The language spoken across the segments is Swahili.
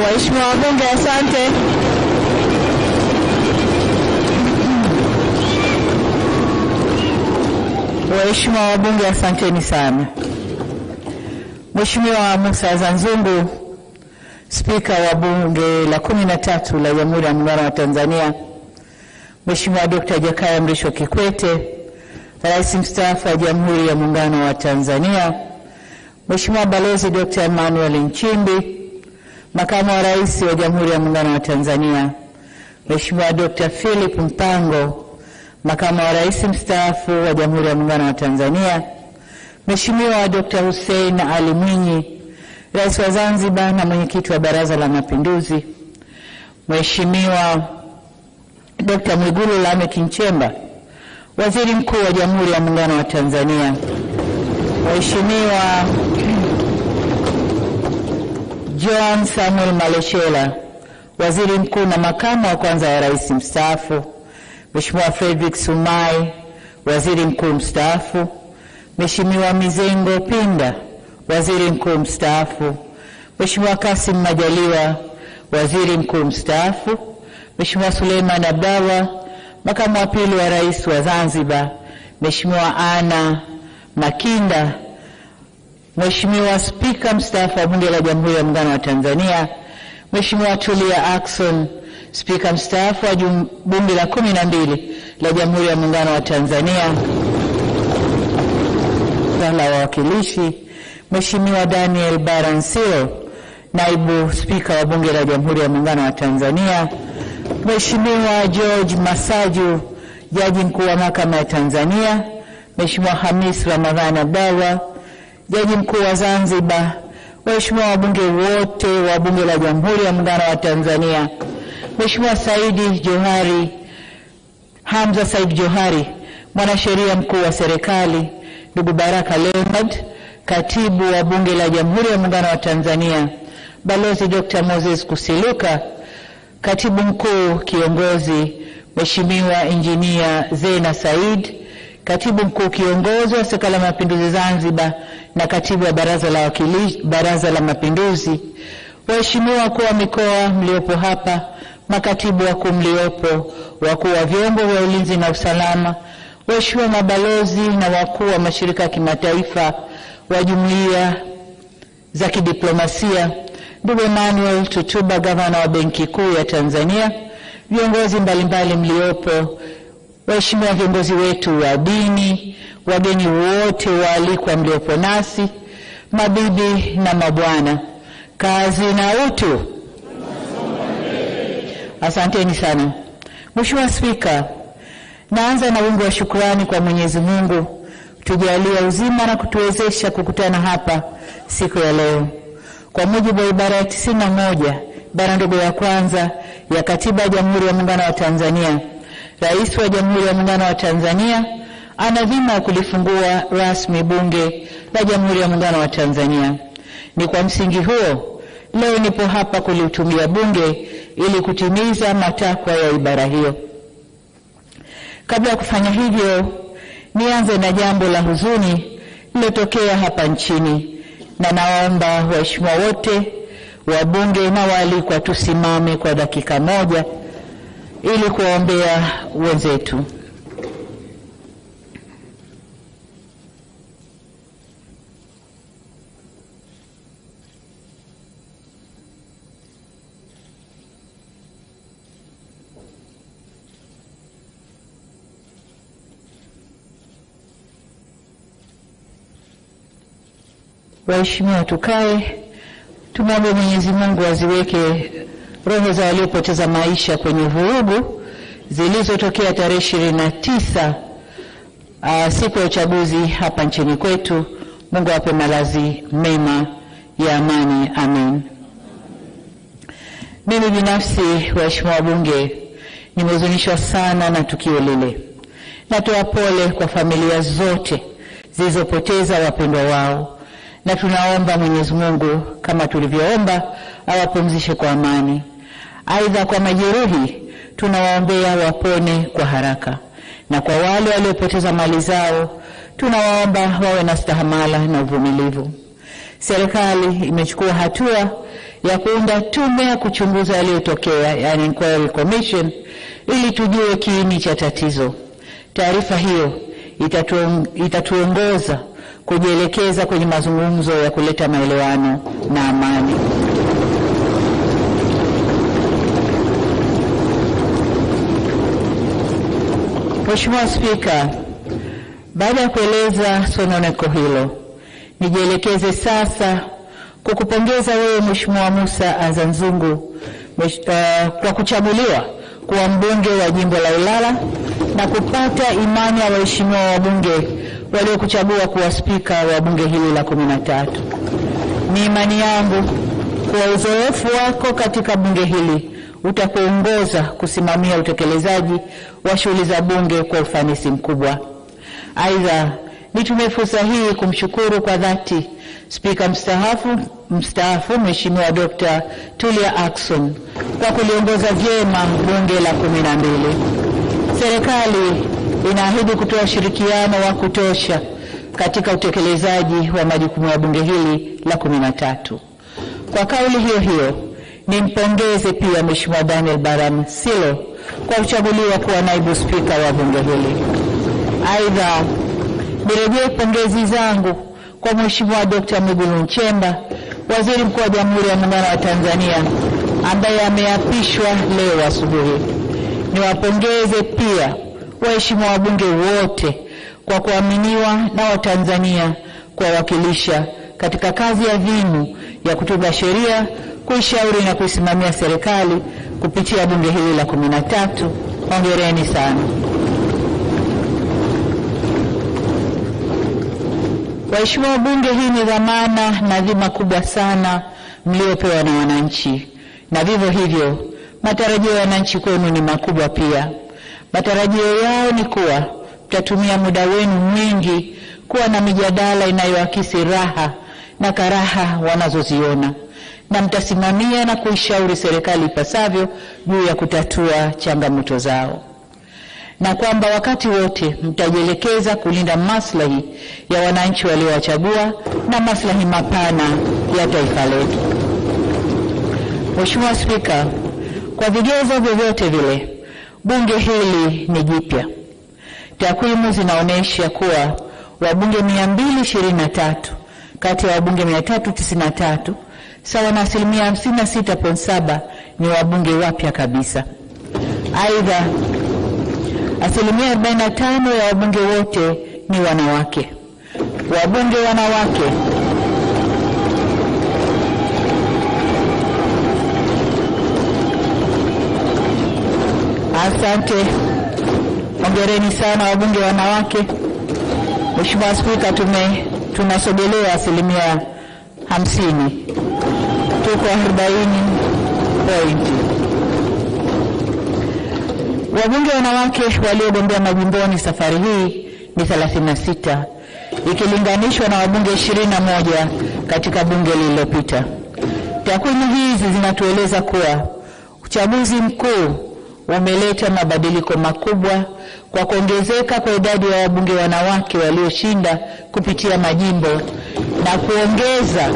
Waheshimiwa wabunge, asante. Waheshimiwa wabunge, asanteni sana. Mheshimiwa Musa Azzan Zungu, Spika wa Bunge la 13 la Jamhuri ya Muungano wa Tanzania, Mheshimiwa Dr. Jakaya Mrisho Kikwete, Rais mstaafu wa Jamhuri ya Muungano wa Tanzania, Mheshimiwa Balozi Dr. Emmanuel Nchimbi, Makamu wa Rais wa Jamhuri ya Muungano wa Tanzania, Mheshimiwa Dr. Philip Mpango, Makamu wa Rais mstaafu wa Jamhuri ya Muungano wa Tanzania, Mheshimiwa Dr. Hussein Ali Mwinyi, Rais wa Zanzibar na Mwenyekiti wa Baraza la Mapinduzi, Mheshimiwa Dr. Mwigulu Lameck Nchemba, Waziri Mkuu wa Jamhuri ya Muungano wa Tanzania, Mheshimiwa John Samuel Malechela, Waziri Mkuu na Makamu wa Kwanza wa Rais mstaafu, Mheshimiwa Frederick Sumaye, Waziri Mkuu mstaafu, Mheshimiwa Mizengo Pinda, Waziri Mkuu mstaafu, Mheshimiwa Kassim Majaliwa, Waziri Mkuu mstaafu, Mheshimiwa Suleiman Abdallah, Makamu wa Pili wa Rais wa Zanzibar, Mheshimiwa Anna Makinda, Mheshimiwa Spika mstaafu wa Bunge la Jamhuri ya Muungano wa Tanzania, Mheshimiwa Tulia Ackson, Spika mstaafu wa Bunge la 12 la Jamhuri ya Muungano wa Tanzania, la Wawakilishi, Mheshimiwa Daniel Baransio, Naibu Spika wa Bunge la Jamhuri ya Muungano wa Tanzania, Mheshimiwa George Masaju, Jaji Mkuu wa Mahakama ya Tanzania, Mheshimiwa Hamis Ramadhani Abdallah, Jaji Mkuu wa Zanzibar, waheshimiwa wabunge wote wa Bunge la Jamhuri ya Muungano wa Tanzania, Mheshimiwa Hamza Said Johari, Mwanasheria Mkuu wa Serikali, ndugu Baraka Leonard, Katibu wa Bunge la Jamhuri ya Muungano wa Tanzania, Balozi Dr. Moses Kusiluka, Katibu Mkuu Kiongozi Mheshimiwa Injinia Zena Said, Katibu Mkuu Kiongozi wa Serikali ya Mapinduzi Zanzibar na Katibu wa Baraza la Mapinduzi, waheshimiwa wakuu wa mikoa mliopo hapa, makatibu wakuu mliopo, wakuu wa vyombo vya ulinzi na usalama, waheshimiwa mabalozi na wakuu wa mashirika ya kimataifa, wa jumuiya za kidiplomasia, ndugu Emmanuel Tutuba, Gavana wa Benki Kuu ya Tanzania, viongozi mbalimbali mliopo, waheshimiwa viongozi wetu wa dini, wageni wote waalikwa mliopo nasi, mabibi na mabwana, kazi na utu. Asanteni sana. Mheshimiwa Spika, naanza na wingi wa shukrani kwa Mwenyezi Mungu tujalia uzima na kutuwezesha kukutana hapa siku ya leo. Kwa mujibu wa ibara ya 91 ibara ndogo ya kwanza ya Katiba ya Jamhuri ya Muungano wa Tanzania, Rais wa Jamhuri ya Muungano wa Tanzania ana dhima ya kulifungua rasmi Bunge la Jamhuri ya Muungano wa Tanzania. Ni kwa msingi huo leo nipo hapa kulitumia Bunge ili kutimiza matakwa ya ibara hiyo. Kabla ya kufanya hivyo, nianze na jambo la huzuni lililotokea hapa nchini, na naomba waheshimiwa wote wabunge na waalikwa tusimame kwa dakika moja ili kuombea wenzetu. Waheshimiwa, tukae tumwombe Mwenyezi Mungu aziweke roho za waliopoteza maisha kwenye vurugu zilizotokea tarehe 29 siku ya uchaguzi hapa nchini kwetu. Mungu awape malazi mema ya amani. Amen. Mimi binafsi, waheshimiwa wabunge, nimehuzunishwa sana na tukio lile. Natoa pole kwa familia zote zilizopoteza wapendwa wao, na tunaomba Mwenyezi Mungu kama tulivyoomba awapumzishe kwa amani. Aidha, kwa majeruhi tunawaombea wapone kwa haraka, na kwa wale waliopoteza mali zao tunawaomba wawe na stahamala na uvumilivu. Serikali imechukua hatua ya kuunda tume ya kuchunguza yaliyotokea, yani inquiry commission, ili tujue kiini cha tatizo. Taarifa hiyo itatuongoza kujielekeza kwenye mazungumzo ya kuleta maelewano na amani. Mheshimiwa Spika, baada ya kueleza sononeko hilo, nijielekeze sasa kukupongeza wewe Mheshimiwa Musa Azzan Zungu kwa kuchaguliwa kuwa mbunge wa jimbo la Ilala na kupata imani ya waheshimiwa wabunge waliokuchagua kuwa spika wa bunge hili la 13. Ni imani yangu kuwa uzoefu wako katika bunge hili utakuongoza kusimamia utekelezaji wa shughuli za bunge kwa ufanisi mkubwa. Aidha, nitumie fursa hii kumshukuru kwa dhati Spika mstaafu Mheshimiwa Dr. Tulia Ackson kwa kuliongoza vyema bunge la 12. Serikali inaahidi kutoa ushirikiano wa kutosha katika utekelezaji wa majukumu ya bunge hili la 13. Kwa kauli hiyo hiyo, nimpongeze pia Mheshimiwa Daniel Baran Silo kwa kuchaguliwa kuwa naibu spika wa bunge hili. Aidha, nirejee pongezi zangu kwa Mheshimiwa Dr. Mwigulu Nchemba, Waziri Mkuu wa Jamhuri ya Muungano wa Tanzania, ambaye ameapishwa leo asubuhi. Niwapongeze pia waheshimiwa wabunge wote kwa kuaminiwa na Watanzania kuwawakilisha katika kazi adhimu ya kutunga sheria, kuishauri na kuisimamia serikali kupitia bunge hili la 13. Hongereni sana. Waheshimiwa wabunge, hii ni dhamana na dhima kubwa sana mliopewa na wananchi, na vivyo hivyo matarajio ya wananchi kwenu ni makubwa pia. Matarajio yao ni kuwa mtatumia muda wenu mwingi kuwa na mijadala inayoakisi raha na karaha wanazoziona, na mtasimamia na kuishauri serikali ipasavyo juu ya kutatua changamoto zao, na kwamba wakati wote mtajielekeza kulinda maslahi ya wananchi waliowachagua na maslahi mapana ya taifa letu. Mheshimiwa Spika, kwa vigezo vyovyote vile, bunge hili ni jipya. Takwimu zinaonyesha kuwa wabunge 223 kati ya wabunge 393, sawa na 56.7%, ni wabunge wapya kabisa. Aidha, 45% ya wabunge wote ni wanawake. Wabunge wanawake asante. Hongereni sana wabunge wanawake. Mheshimiwa Spika, tunasogelea 50%. Tuko 40 point. Wabunge wanawake waliogombea majimboni safari hii ni 36, ikilinganishwa na wabunge 21 katika bunge lililopita. Takwimu hizi zinatueleza kuwa uchaguzi mkuu umeleta mabadiliko makubwa kwa kuongezeka kwa idadi ya wabunge wanawake walioshinda kupitia majimbo na kuongeza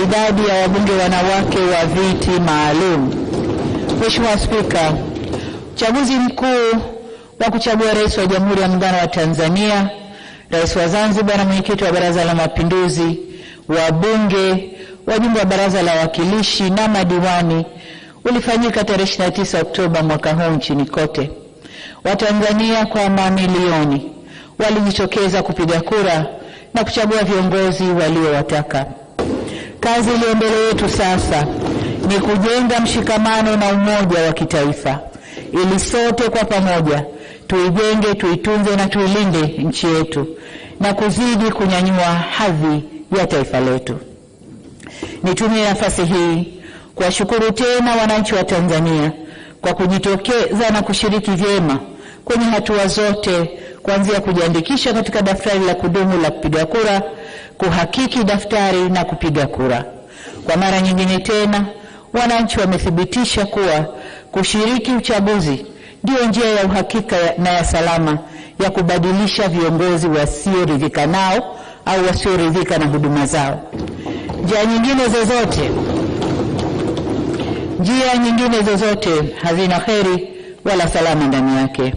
idadi ya wabunge wanawake wa viti maalum. Mheshimiwa Spika, uchaguzi mkuu wa kuchagua rais wa Jamhuri ya Muungano wa Tanzania, rais wa Zanzibar na mwenyekiti wa Baraza la Mapinduzi, wabunge, wajumbe wa Baraza la Wawakilishi na madiwani ulifanyika tarehe 29 Oktoba mwaka huu nchini kote. Watanzania kwa mamilioni walijitokeza kupiga kura na kuchagua viongozi waliowataka. Kazi iliyo mbele yetu sasa ni kujenga mshikamano na umoja wa kitaifa, ili sote kwa pamoja tuijenge, tuitunze na tuilinde nchi yetu na kuzidi kunyanyua hadhi ya taifa letu. Nitumie nafasi hii kuwashukuru tena wananchi wa Tanzania kwa kujitokeza na kushiriki vyema kwenye hatua zote, kuanzia kujiandikisha katika daftari la kudumu la kupiga kura, kuhakiki daftari na kupiga kura. Kwa mara nyingine tena, wananchi wamethibitisha kuwa kushiriki uchaguzi ndio njia ya uhakika na ya salama ya kubadilisha viongozi wasioridhika nao au wasioridhika na huduma zao. Njia nyingine zozote Njia nyingine zozote hazina kheri wala salama ndani yake.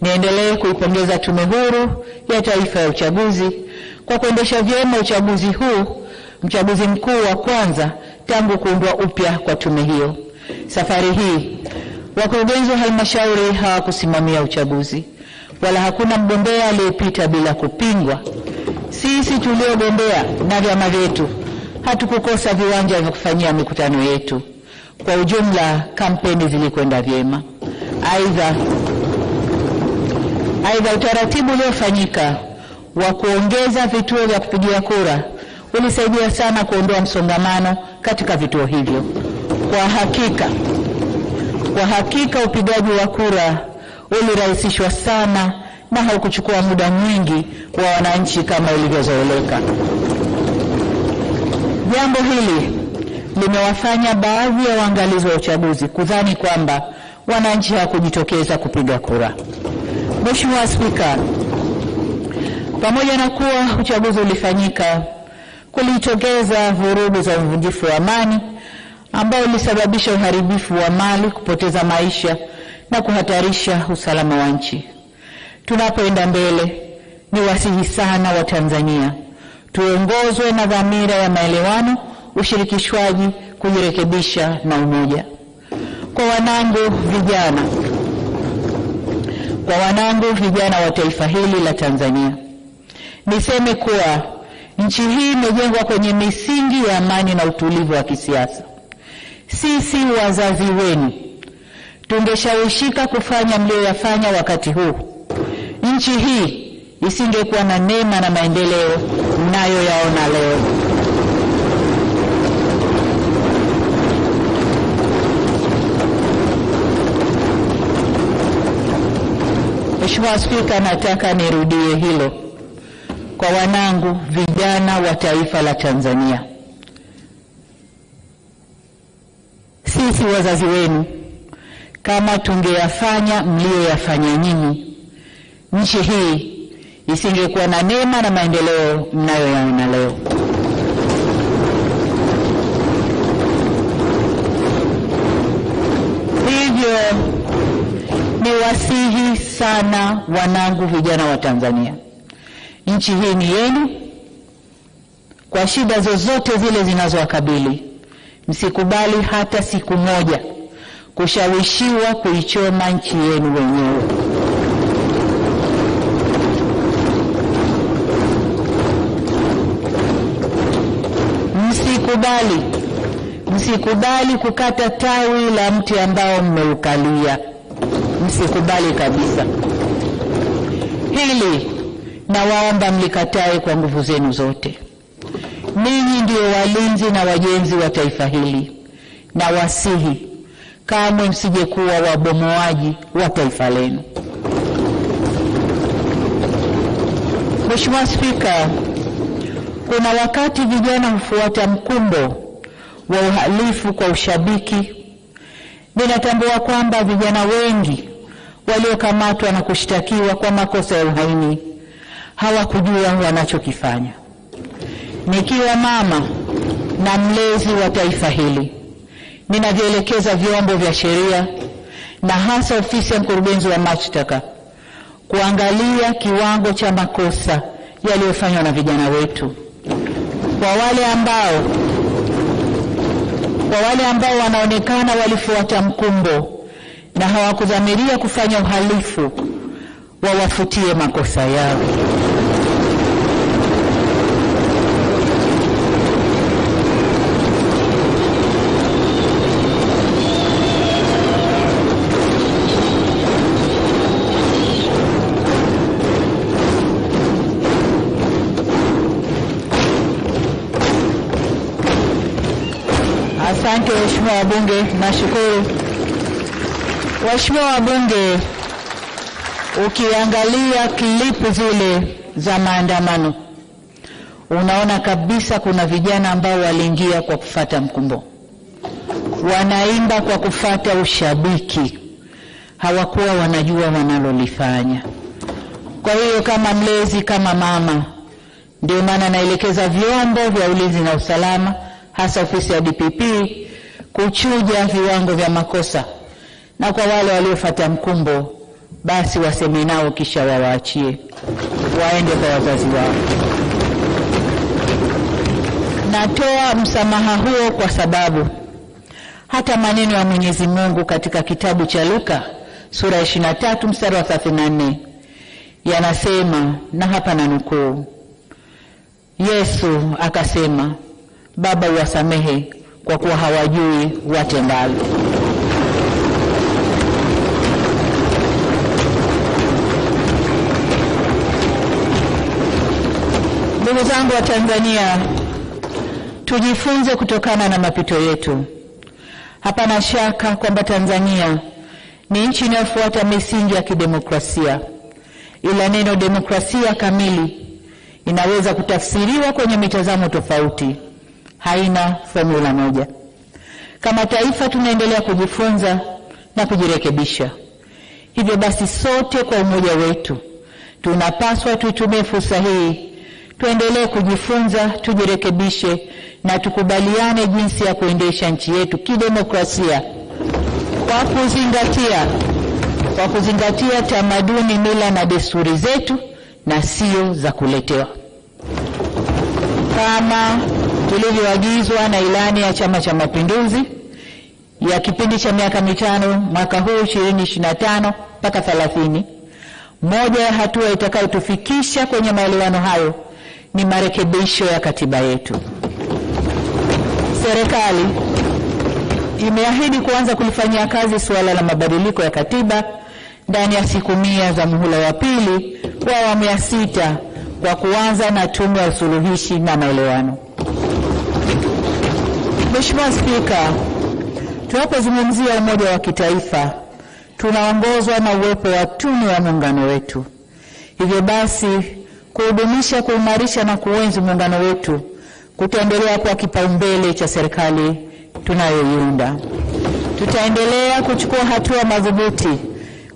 Niendelee kuipongeza Tume Huru ya Taifa ya Uchaguzi kwa kuendesha vyema uchaguzi huu, mchaguzi mkuu wa kwanza tangu kuundwa upya kwa tume hiyo. Safari hii wakurugenzi wa halmashauri hawakusimamia uchaguzi, wala hakuna mgombea aliyepita bila kupingwa. Sisi tuliogombea na vyama vyetu hatukukosa viwanja vya kufanyia mikutano yetu. Kwa ujumla kampeni zilikwenda vyema. Aidha, utaratibu uliofanyika wa kuongeza vituo vya kupigia kura ulisaidia sana kuondoa msongamano katika vituo hivyo. Kwa hakika upigaji wa kura ulirahisishwa sana na haukuchukua muda mwingi wa wananchi kama ilivyozoeleka. Jambo hili limewafanya baadhi ya waangalizi wa uchaguzi kudhani kwamba wananchi hawakujitokeza kupiga kura. Mheshimiwa Spika, pamoja na kuwa uchaguzi ulifanyika, kulitokeza vurugu za uvunjifu wa amani ambao ulisababisha uharibifu wa mali, kupoteza maisha na kuhatarisha usalama wa nchi. Tunapoenda mbele, ni wasihi sana wa Tanzania tuongozwe na dhamira ya maelewano, ushirikishwaji, kujirekebisha na umoja. Kwa wanangu vijana wa taifa hili la Tanzania, niseme kuwa nchi hii imejengwa kwenye misingi ya amani na utulivu wa kisiasa. Sisi wazazi wenu tungeshawishika kufanya mlioyafanya wakati huu, nchi hii isingekuwa na neema na maendeleo mnayoyaona leo. Mheshimiwa Spika, nataka nirudie hilo kwa wanangu vijana wa taifa la Tanzania. Sisi wazazi wenu, kama tungeyafanya mlioyafanya nyinyi, nchi hii isingekuwa na neema na maendeleo mnayoyaona leo. Hivyo ni wasihi sana wanangu vijana wa Tanzania, nchi hii ni yenu. Kwa shida zozote zile zinazowakabili, msikubali hata siku moja kushawishiwa kuichoma nchi yenu wenyewe. Msikubali kukata tawi la mti ambao mmeukalia. Msikubali kabisa. Hili nawaomba mlikatae kwa nguvu zenu zote. Ninyi ndio walinzi na wajenzi wa taifa hili, na wasihi kamwe msije kuwa wabomoaji wa taifa lenu. Mheshimiwa Spika, kuna wakati vijana hufuata mkumbo wa uhalifu kwa ushabiki. Ninatambua kwamba vijana wengi waliokamatwa na kushtakiwa kwa makosa ya uhaini hawakujua wanachokifanya. Nikiwa mama na mlezi wa taifa hili, ninavyoelekeza vyombo vya sheria na hasa ofisi ya mkurugenzi wa mashtaka kuangalia kiwango cha makosa yaliyofanywa na vijana wetu. Kwa wale ambao wanaonekana walifuata mkumbo na hawakudhamiria kufanya uhalifu, wawafutie makosa yao. Asante Mheshimiwa wabunge, nashukuru. Waheshimiwa wabunge, ukiangalia klipu zile za maandamano, unaona kabisa kuna vijana ambao waliingia kwa kufuata mkumbo. Wanaimba kwa kufuata ushabiki. Hawakuwa wanajua wanalolifanya. Kwa hiyo kama mlezi, kama mama, ndio maana naelekeza vyombo vya ulinzi na usalama, hasa ofisi ya DPP, kuchuja viwango vya makosa, na kwa wale waliofuata mkumbo basi waseme nao kisha wawaachie waende kwa wazazi wao. Natoa msamaha huo kwa sababu hata maneno ya Mwenyezi Mungu katika kitabu cha Luka sura 23 mstari wa 34 yanasema, na hapa nanukuu, Yesu akasema, Baba uwasamehe kwa kuwa hawajui watendalo. Ndugu zangu wa Tanzania, tujifunze kutokana na mapito yetu. Hapana shaka kwamba Tanzania ni nchi inayofuata misingi ya kidemokrasia, ila neno demokrasia kamili inaweza kutafsiriwa kwenye mitazamo tofauti, haina formula moja. Kama taifa tunaendelea kujifunza na kujirekebisha. Hivyo basi sote kwa umoja wetu tunapaswa tuitumie fursa hii, tuendelee kujifunza, tujirekebishe na tukubaliane jinsi ya kuendesha nchi yetu kidemokrasia kwa kuzingatia tamaduni, mila na desturi zetu na sio za kuletewa. Kama tulivyoagizwa na ilani ya Chama cha Mapinduzi ya kipindi cha miaka 5 mwaka huu 2025 mpaka 30, moja ya hatua itakayotufikisha kwenye maelewano hayo ni marekebisho ya katiba yetu. Serikali imeahidi kuanza kulifanyia kazi suala la mabadiliko ya katiba ndani ya siku 100 za muhula wa pili wa awamu ya 6 kwa kuanza na tume ya usuluhishi na maelewano. Mheshimiwa Spika, tunapozungumzia umoja wa kitaifa tunaongozwa na uwepo wa tunu ya muungano wetu. Hivyo basi kuhudumisha, kuimarisha na kuenzi muungano wetu kutaendelea kuwa kipaumbele cha serikali tunayoiunda. Tutaendelea kuchukua hatua madhubuti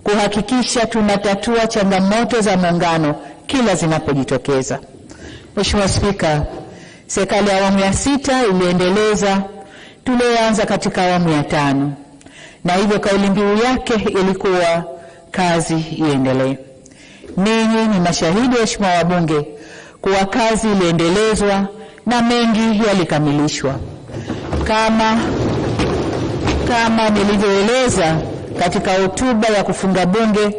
kuhakikisha tunatatua changamoto za muungano kila zinapojitokeza. Mheshimiwa Spika, serikali ya awamu ya 6 iliendeleza tulioanza katika awamu ya 5, na hivyo kauli mbiu yake ilikuwa kazi iendelee. Ninyi ni mashahidi, waheshimiwa wabunge, kuwa kazi iliendelezwa na mengi yalikamilishwa. Kama nilivyoeleza katika hotuba ya kufunga bunge